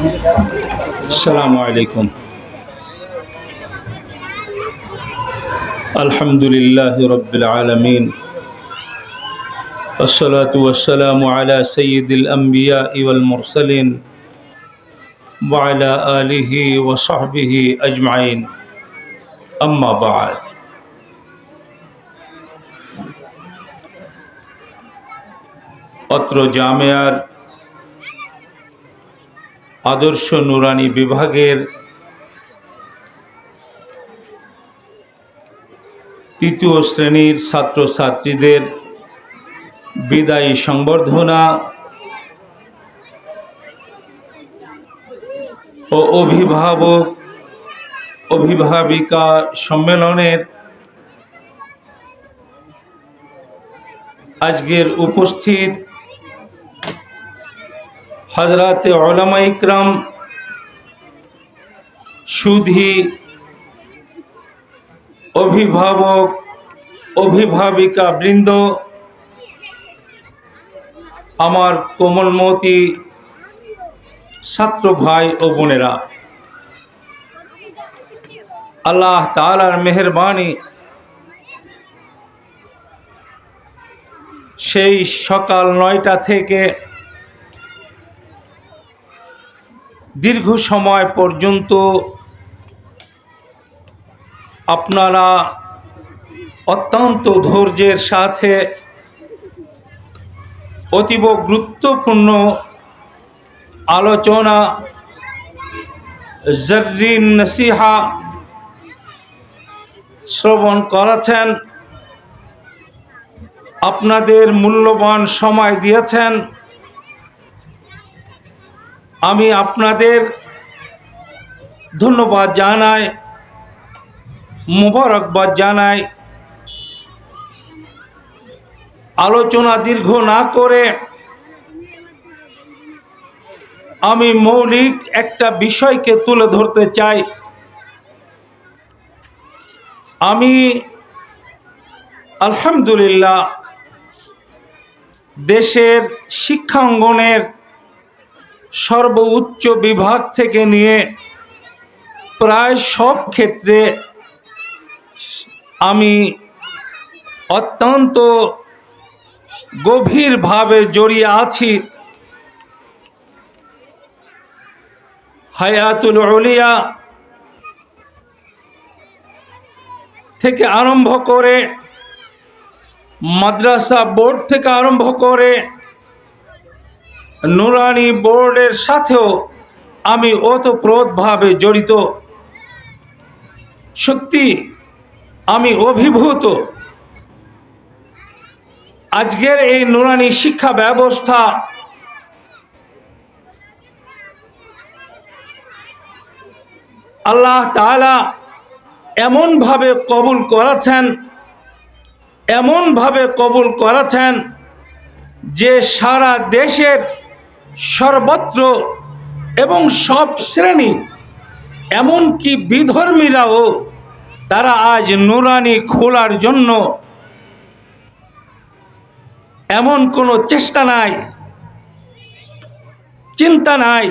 السلام عليكم. الحمد لله رب العالمين، والصلاة والسلام على سيد الأنبياء والمرسلين وعلى آله وصحبه أجمعين. أما بعد. অত্র জামিয়ার আদর্শ নুরানি বিভাগের তৃতীয় শ্রেণীর ছাত্রছাত্রীদের বিদায়ী সংবর্ধনা ও অভিভাবক অভিভাবিকা সম্মেলনের আজকের উপস্থিত হযরতে উলামা ইকরাম, সুধী অভিভাবক অভিভাবিকা বৃন্দ, আমার কোমলমতি ছাত্র ভাই ও বোনেরা, আল্লাহ তাআলার মেহেরবানি সেই সকাল ৯টা থেকে দীর্ঘ সময় পর্যন্ত আপনারা অত্যন্ত ধৈর্যের সাথে অতীব গুরুত্বপূর্ণ আলোচনা জাররিন নসিহা শ্রবণ করেছেন, আপনাদের মূল্যবান সময় দিয়েছেন। আমি আপনাদের ধন্যবাদ জানাই, মোবারকবাদ জানাই। আলোচনা দীর্ঘ না করে আমি মৌলিক একটা বিষয়কে তুলে ধরতে চাই। আমি আলহামদুলিল্লাহ দেশের শিক্ষাঙ্গনের সর্বোচ্চ বিভাগ থেকে নিয়ে প্রায় সব ক্ষেত্রে আমি অত্যন্ত গভীরভাবে জড়িয়ে আছি। হায়াতুল উলিয়া থেকে আরম্ভ করে, মাদ্রাসা বোর্ড থেকে আরম্ভ করে, নুরানি বোর্ডের সাথেও আমি ওতপ্রোতভাবে জড়িত। সত্যি আমি অভিভূত। আজকের এই নুরানি শিক্ষা ব্যবস্থা আল্লাহ তাআলা এমনভাবে কবুল করেছেন যে সারা দেশের সর্বত্র এবং সব শ্রেণী, এমনকি বিধর্মীরাও তারা আজ নুরানি খোলার জন্য এমন কোনো চেষ্টা নাই, চিন্তা নাই,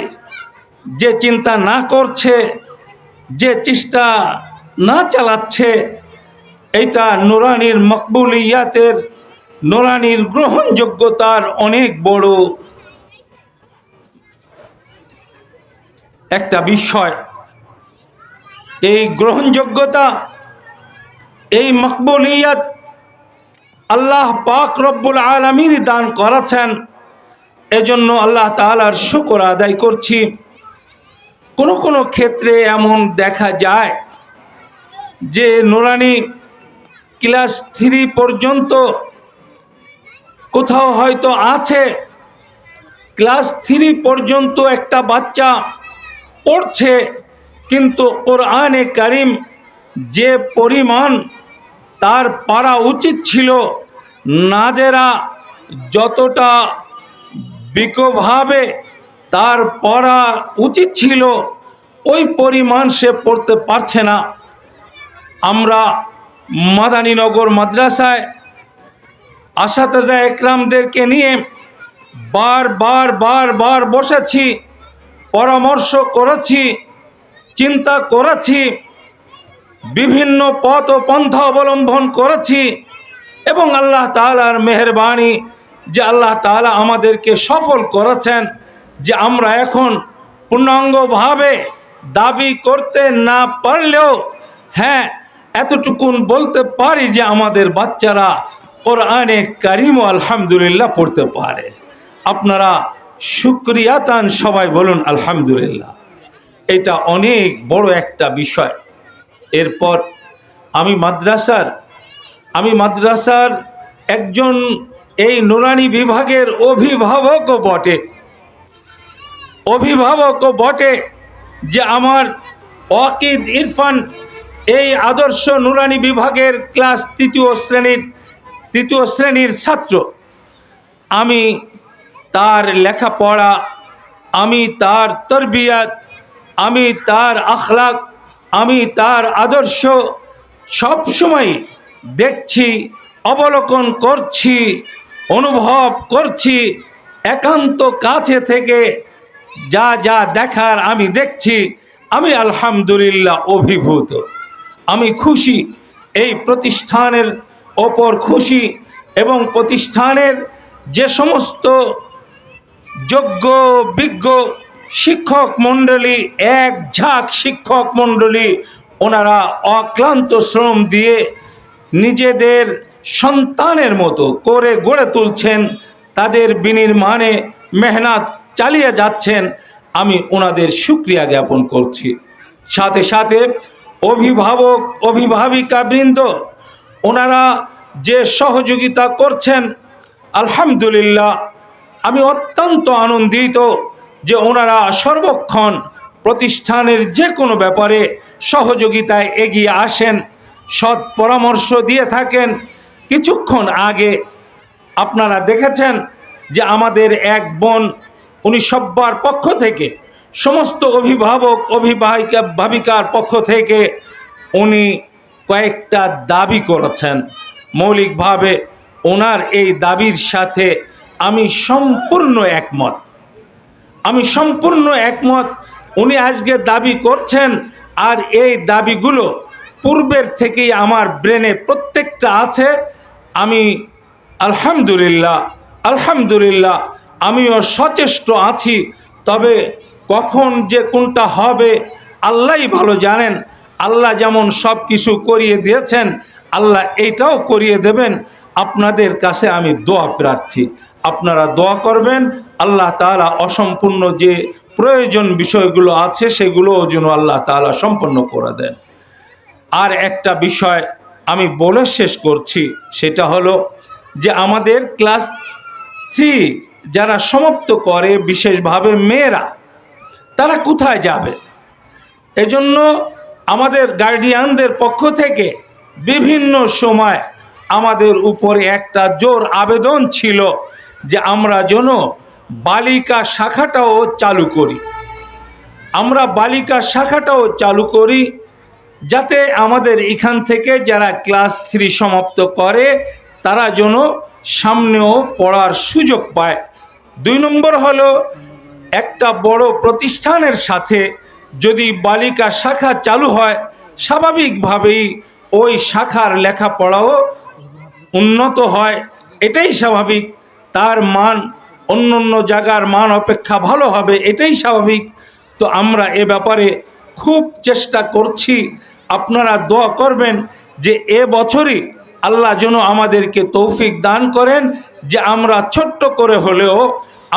যে চিন্তা না করছে, যে চেষ্টা না চালাচ্ছে। এটা নুরানির মকবুলিয়াতের, নুরানির গ্রহণযোগ্যতার অনেক বড় একটা বিষয়। এই গ্রহণযোগ্যতা, এই মকবুলিয়াত আল্লাহ পাক রব্বুল আলামিন দান করেছেন। এজন্য আল্লাহ তাআলার শুকর আদায় করছি। কোনো ক্ষেত্রে এমন দেখা যায় যে নুরানি ক্লাস 3 পর্যন্ত কোথাও হয়তো আছে, ক্লাস 3 পর্যন্ত একটা বাচ্চা পড়ছে, কিন্তু কোরআনে কারিম যে পরিমাণ তার পড়া উচিত ছিল, নাজেরা যতটা বিকভাবে তার পড়া উচিত ছিল ওই পরিমাণ সে পড়তে পারছে না। আমরা মাদানীনগর মাদ্রাসায় আসাতেজা একরামদেরকে নিয়ে বারবার বসেছি, পরামর্শ করেছি, চিন্তা করেছি, বিভিন্ন পথ ও পন্থা অবলম্বন করেছি এবং আল্লাহ তাআলার মেহেরবানি যে আল্লাহ তাআলা আমাদেরকে সফল করেছেন যে আমরা এখন পূর্ণাঙ্গভাবে দাবি করতে না পারলেও হ্যাঁ এতটুকুন বলতে পারি যে আমাদের বাচ্চারা কোরআনে কারীম আলহামদুলিল্লাহ পড়তে পারে। আপনারা শুকরিয়াতান সবাই বলুন আলহামদুলিল্লাহ। এটা অনেক বড় একটা বিষয়। এরপর আমি মাদ্রাসার একজন এই নুরানি বিভাগের অভিভাবকও বটে যে আমার ওয়াকিদ ইরফান এই আদর্শ নুরানি বিভাগের ক্লাস তৃতীয় শ্রেণীর ছাত্র। আমি তার লেখাপড়া, আমি তার তরবিয়ত, আমি তার আখলাক, আমি তার আদর্শ সব সময় দেখছি, অবলোকন করছি, অনুভব করছি। একান্ত কাছে থেকে যা যা দেখার আমি দেখছি। আমি আলহামদুলিল্লাহ অভিভূত, আমি খুশি, এই প্রতিষ্ঠানের ওপর খুশি এবং প্রতিষ্ঠানের যে সমস্ত যোগ্য বিজ্ঞ শিক্ষক মণ্ডলী, এক ঝাঁক শিক্ষক মণ্ডলী, ওনারা অক্লান্ত শ্রম দিয়ে নিজেদের সন্তানের মতো করে গড়ে তুলছেন, তাদের বিনির্মাণে মেহনত চালিয়ে যাচ্ছেন। আমি ওনাদের শুকরিয়া জ্ঞাপন করছি। সাথে সাথে অভিভাবক অভিভাবিকা বৃন্দ ওনারা যে সহযোগিতা করছেন আলহামদুলিল্লাহ, আমি অত্যন্ত আনন্দিত যে ওনারা সর্বক্ষণ প্রতিষ্ঠানের যে কোনো ব্যাপারে সহযোগিতায় এগিয়ে আসেন, সৎ পরামর্শ দিয়ে থাকেন। কিছুক্ষণ আগে আপনারা দেখেছেন যে আমাদের এক বোন, উনি সব্বার পক্ষ থেকে, সমস্ত অভিভাবক অভিভাবিকার পক্ষ থেকে উনি কয়েকটা দাবি করেছেন। মৌলিকভাবে ওনার এই দাবির সাথে আমি সম্পূর্ণ একমত। উনি আজকে দাবি করছেন, আর এই দাবিগুলো পূর্বের থেকেই আমার ব্রেনে প্রত্যেকটা আছে। আমি আলহামদুলিল্লাহ আমিও সচেষ্ট আছি। তবে কখন যে কোনটা হবে আল্লাহই ভালো জানেন। আল্লাহ যেমন সব কিছু করিয়ে দিয়েছেন, আল্লাহ এইটাও করিয়ে দেবেন। আপনাদের কাছে আমি দোয়া প্রার্থী, আপনারা দোয়া করবেন আল্লাহ তাআলা অসম্পূর্ণ যে প্রয়োজন বিষয়গুলো আছে সেগুলোও যেন আল্লাহ তাআলা সম্পন্ন করে দেন। আর একটা বিষয় আমি বলে শেষ করছি, সেটা হলো যে আমাদের ক্লাস 3 যারা সমাপ্ত করে, বিশেষভাবে মেয়েরা, তারা কোথায় যাবে? এজন্য আমাদের গার্ডিয়ানদের পক্ষ থেকে বিভিন্ন সময় আমাদের উপরে একটা জোর আবেদন ছিল যে আমরা যেন বালিকা শাখাটাও চালু করি, যাতে আমাদের এখান থেকে যারা ক্লাস 3 সমাপ্ত করে তারা যেন সামনেও পড়ার সুযোগ পায়। 2 নম্বর হলো, একটা বড় প্রতিষ্ঠানের সাথে যদি বালিকা শাখা চালু হয়, স্বাভাবিকভাবেই ওই শাখার লেখাপড়াও উন্নত হয়, এটাই স্বাভাবিক। তার মান অন্য জায়গার মান অপেক্ষা ভালো হবে, এটাই স্বাভাবিক। তো আমরা এ ব্যাপারে খুব চেষ্টা করছি। আপনারা দোয়া করবেন যে এ বছরই আল্লাহ যেন আমাদেরকে তৌফিক দান করেন যে আমরা ছোট্ট করে হলেও,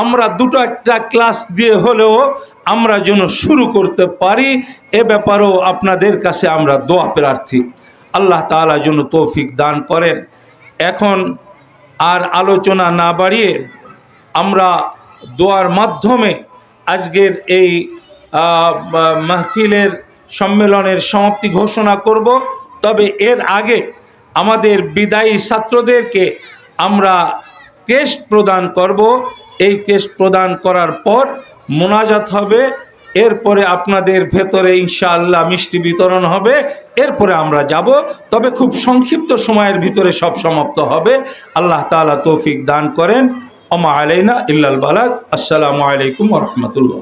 আমরা দুটো একটা ক্লাস দিয়ে হলেও আমরা যেন শুরু করতে পারি। এ ব্যাপারেও আপনাদের কাছে আমরা দোয়া প্রার্থী। আল্লাহ তাআলা যেন তৌফিক দান করেন। এখন আর আলোচনা না বাড়িয়ে আমরা দোয়ার মাধ্যমে আজকের এই মাহফিলের সম্মেলনের সমাপ্তি ঘোষণা করব। তবে এর আগে আমাদের বিদায়ী ছাত্রদেরকে আমরা ক্রেস্ট প্রদান করব। এই ক্রেস্ট প্রদান করার পর মোনাজাত হবে, এরপরে আপনাদের ভেতরে ইনশাআল্লাহ মিষ্টি বিতরণ হবে, এরপরে আমরা যাব। তবে খুব সংক্ষিপ্ত সময়ের ভিতরে সব সমাপ্ত হবে। আল্লাহ তাআলা তৌফিক দান করেন। ওমা আলাইনা ইল্লাল বালাগ। আসসালামু আলাইকুম ওয়া রাহমাতুল্লাহ।